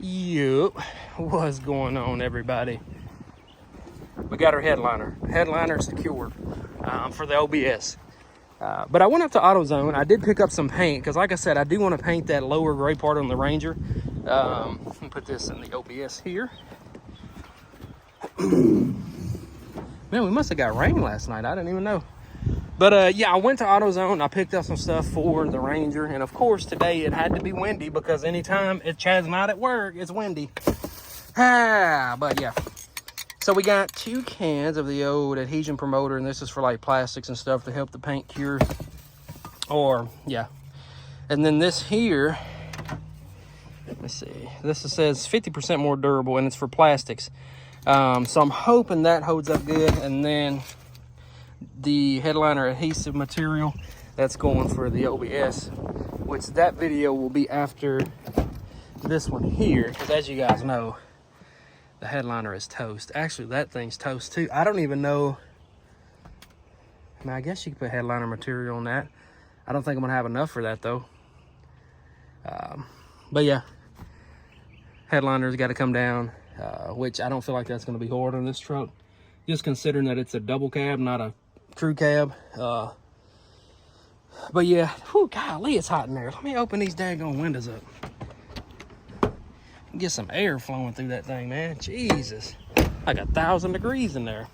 Yup, what's going on, everybody? We got our headliner. Headliner secured for the OBS. But I went up to AutoZone. I did pick up some paint because, like I said, I do want to paint that lower gray part on the Ranger. Put this in the OBS here. Man, we must have got rain last night. I didn't even know. But yeah, I went to AutoZone. I picked up some stuff for the Ranger. And of course, today it had to be windy because anytime Chad's not at work, it's windy. But yeah. So we got 2 cans of the old adhesion promoter, and this is for like plastics and stuff to help the paint cure. Or, yeah. And then this here, let's see. This says 50% more durable, and it's for plastics. So I'm hoping that holds up good. And then the headliner adhesive material, that's going for the OBS, which that video will be after this one here, because as you guys know, the headliner is toast. Actually, that thing's toast too. I don't even know. I mean, I guess you could put headliner material on that. I don't think I'm gonna have enough for that though. But yeah, headliner's got to come down, which I don't feel like that's gonna be hard on this truck, just considering that it's a double cab, not a crew cab. But yeah, whew, golly, it's hot in there. Let me open these daggone windows up. Get some air flowing through that thing, man. Jesus, like 1,000 degrees in there.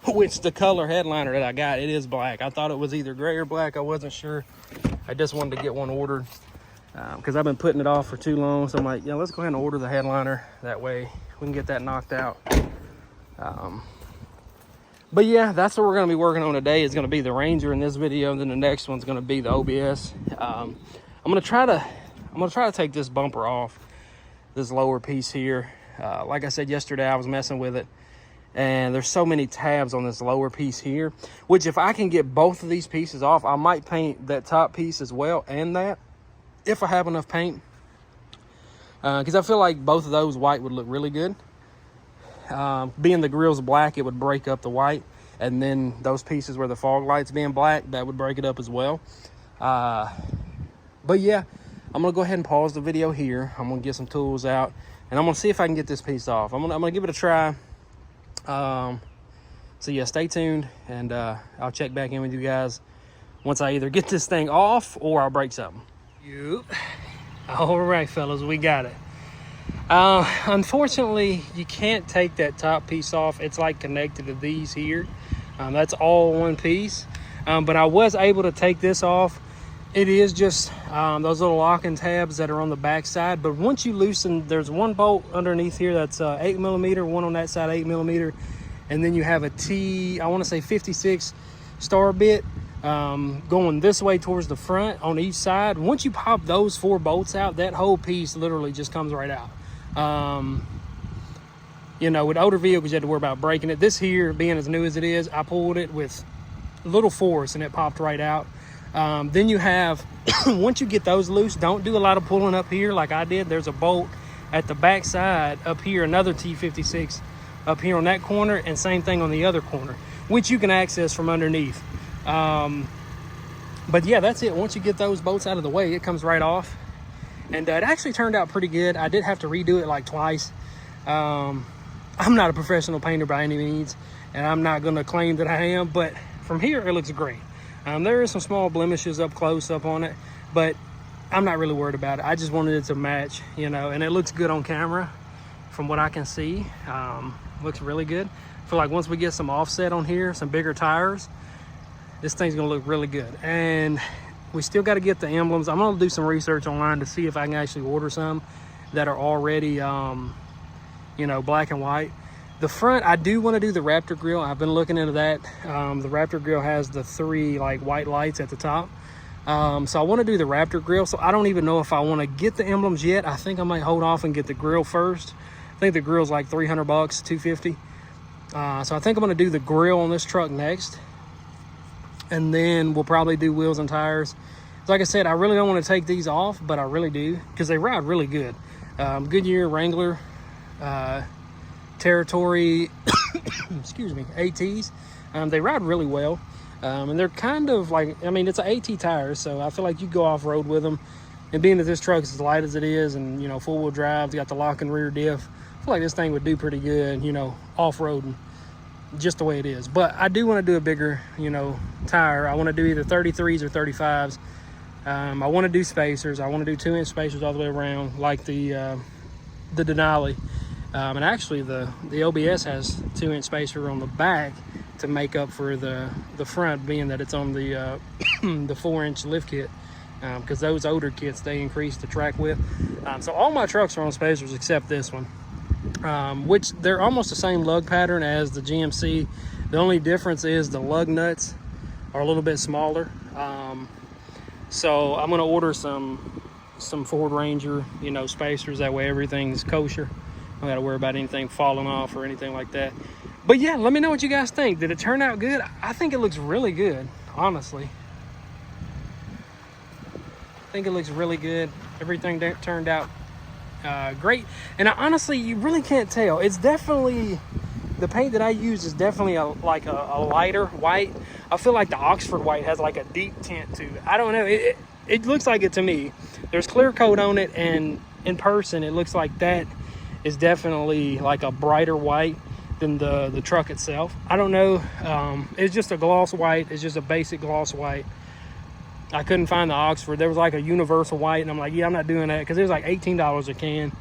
Which the color headliner that I got, it is black. I thought it was either gray or black. I wasn't sure. I just wanted to get one ordered because I've been putting it off for too long. So I'm like, yeah, let's go ahead and order the headliner. That way we can get that knocked out. But yeah, that's what we're going to be working on today. Is going to be the Ranger in this video. And then the next one's going to be the OBS. I'm going to try to take this bumper off, this lower piece here. Like I said yesterday, I was messing with it, and there's so many tabs on this lower piece here, which if I can get both of these pieces off, I might paint that top piece as well, and that, if I have enough paint. Because I feel like both of those white would look really good. Being the grill's black, it would break up the white, and then those pieces where the fog lights being black, that would break it up as well. But yeah, I'm gonna go ahead and pause the video here. I'm gonna get some tools out, and I'm gonna see if I can get this piece off. I'm gonna give it a try. So yeah, stay tuned, and I'll check back in with you guys once I either get this thing off or I'll break something. Yep. All right, fellas, we got it. Unfortunately, you can't take that top piece off. It's like connected to these here. That's all one piece. But I was able to take this off. It is just those little locking tabs that are on the back side. But once you loosen, there's one bolt underneath here that's 8mm, one on that side 8mm, and then you have a T, I want to say 56 star bit going this way towards the front on each side. Once you pop those 4 bolts out, that whole piece literally just comes right out. You know, with older vehicles, you had to worry about breaking it. This here, being as new as it is, I pulled it with little force and it popped right out. Then you have, once you get those loose, don't do a lot of pulling up here like I did. There's a bolt at the back side up here, another T56 up here on that corner, and same thing on the other corner, which you can access from underneath. But yeah, that's it. Once you get those bolts out of the way, it comes right off. And it actually turned out pretty good. I did have to redo it like twice. I'm not a professional painter by any means, and I'm not going to claim that I am, but from here, it looks great. There is some small blemishes up close up on it, but I'm not really worried about it. I just wanted it to match, you know, and it looks good on camera from what I can see. Looks really good. I feel like once we get some offset on here, some bigger tires, this thing's gonna look really good. And we still got to get the emblems. I'm gonna do some research online to see if I can actually order some that are already, you know, black and white. The front, I do want to do the Raptor grill. I've been looking into that. The Raptor grill has the 3 like white lights at the top. So I want to do the Raptor grill. So I don't even know if I want to get the emblems yet. I think I might hold off and get the grill first. I think the grill's like $300, $250. So I think I'm going to do the grill on this truck next. And then we'll probably do wheels and tires. Like I said, I really don't want to take these off, but I really do because they ride really good. Goodyear, Wrangler, Territory, excuse me, ATs. They ride really well. And they're kind of like, I mean, it's an AT tire, so I feel like you go off-road with them. And being that this truck is as light as it is, and you know, four-wheel drive, it's got the lock and rear diff, I feel like this thing would do pretty good, you know, off-roading, just the way it is. But I do want to do a bigger, you know, tire. I want to do either 33s or 35s. I want to do spacers. I want to do 2-inch spacers all the way around, like the Denali. And actually, the OBS has 2-inch spacer on the back to make up for the front, being that it's on the the 4-inch lift kit. Because those older kits, they increase the track width. So all my trucks are on spacers except this one, which they're almost the same lug pattern as the GMC. The only difference is the lug nuts are a little bit smaller. So I'm going to order some Ford Ranger, you know, spacers. That way everything's kosher. I don't got to worry about anything falling off or anything like that. But yeah, let me know what you guys think. Did it turn out good? I think it looks really good, honestly. I think it looks really good. Everything turned out great. And honestly, you really can't tell. It's definitely, the paint that I use is definitely like a lighter white. I feel like the Oxford white has like a deep tint to it. I don't know. It looks like it to me. There's clear coat on it, and in person, it looks like that is definitely like a brighter white than the truck itself. I don't know. It's just a gloss white. It's just a basic gloss white. I couldn't find the Oxford. There was like a universal white, and I'm like, yeah, I'm not doing that, because it was like $18 a can,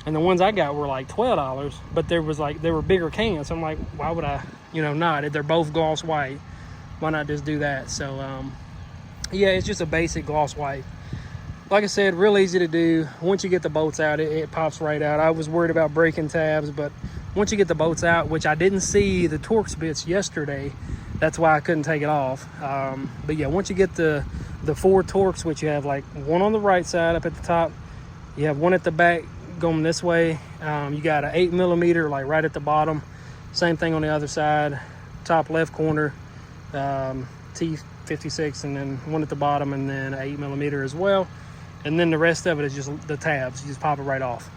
and the ones I got were like $12. But there was like, they were bigger cans. So I'm like, why would I, you know, not? They're both gloss white. Why not just do that? So yeah, it's just a basic gloss white. Like I said, real easy to do. Once you get the bolts out, it pops right out. I was worried about breaking tabs, but once you get the bolts out, which I didn't see the Torx bits yesterday, that's why I couldn't take it off. But yeah, once you get the 4 Torx, which you have like one on the right side up at the top, you have one at the back going this way. You got an 8mm like right at the bottom. Same thing on the other side, top left corner, T56, and then one at the bottom, and then 8mm as well. And then the rest of it is just the tabs. You just pop it right off.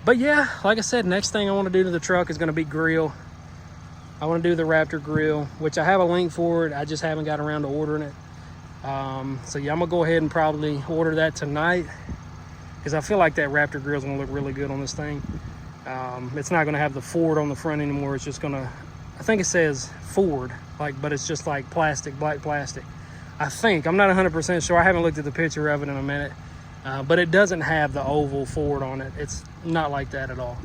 But yeah, like I said, next thing I want to do to the truck is going to be grill. I want to do the Raptor grill, which I have a link for it. I just haven't got around to ordering it. So yeah, I'm gonna go ahead and probably order that tonight, because I feel like that Raptor grill is gonna look really good on this thing. It's not gonna have the Ford on the front anymore. It's just gonna, I think it says Ford, like, but it's just like plastic, black plastic. I think, I'm not 100% sure. I haven't looked at the picture of it in a minute, but it doesn't have the oval Ford on it. It's not like that at all.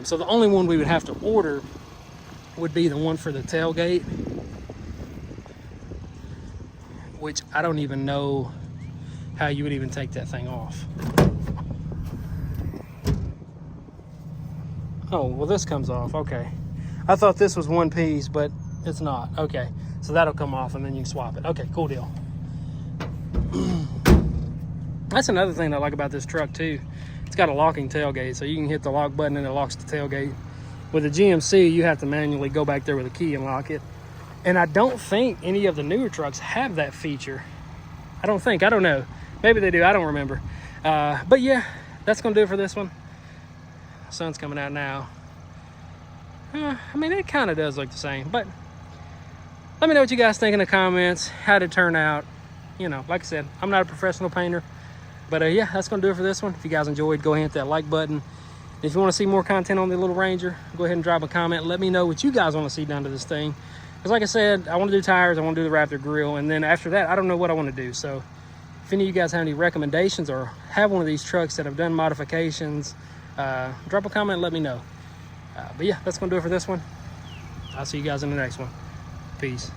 So the only one we would have to order would be the one for the tailgate, which I don't even know how you would even take that thing off. Oh, well, this comes off. Okay. I thought this was one piece, but it's not. Okay. So that'll come off, and then you can swap it. Okay, cool deal. That's another thing I like about this truck too. It's got a locking tailgate, so you can hit the lock button and it locks the tailgate. With the GMC, you have to manually go back there with a key and lock it. And I don't think any of the newer trucks have that feature. I don't think. I don't know. Maybe they do. I don't remember. But yeah, that's going to do it for this one. The sun's coming out now. I mean, it kind of does look the same. But let me know what you guys think in the comments. How did it turn out? You know, like I said, I'm not a professional painter. But yeah, that's going to do it for this one. If you guys enjoyed, go ahead and hit that like button. If you want to see more content on the little Ranger, go ahead and drop a comment. Let me know what you guys want to see done to this thing. Because like I said, I want to do tires, I want to do the Raptor grill, and then after that, I don't know what I want to do. So if any of you guys have any recommendations or have one of these trucks that have done modifications, drop a comment and let me know. But yeah, that's going to do it for this one. I'll see you guys in the next one. Peace.